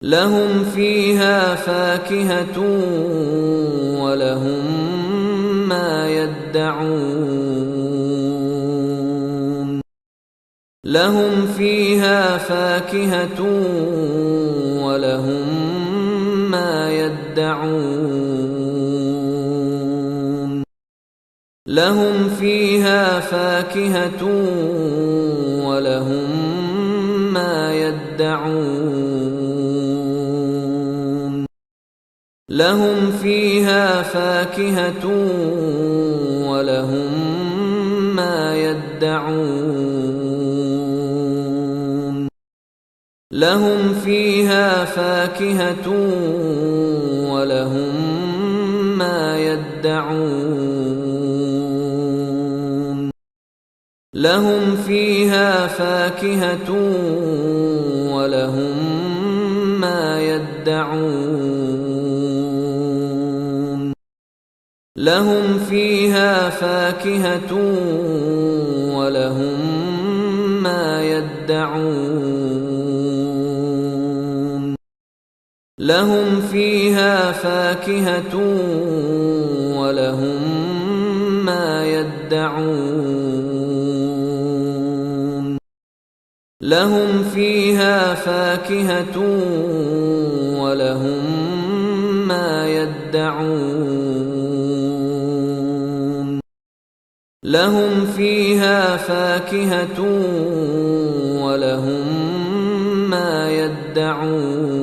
لهم فيها فاكهة ولهم ما يدعون لهم فيها فاكهة ولهم ما يدعون لهم فيها فاكهة ولهم ما يدعون لهم فيها فاكهة ولهم ما يدعون لهم فيها فاكهة ولهم ما يدعون لهم فيها فاكهة ولهم ما يدعون لهم فيها فاكهة ولهم ما يدعون لهم فيها فاكهة ولهم ما يدعون لهم فيها فاكهة ولهم ما يدعون لهم فيها فاكهة ولهم ما يدعون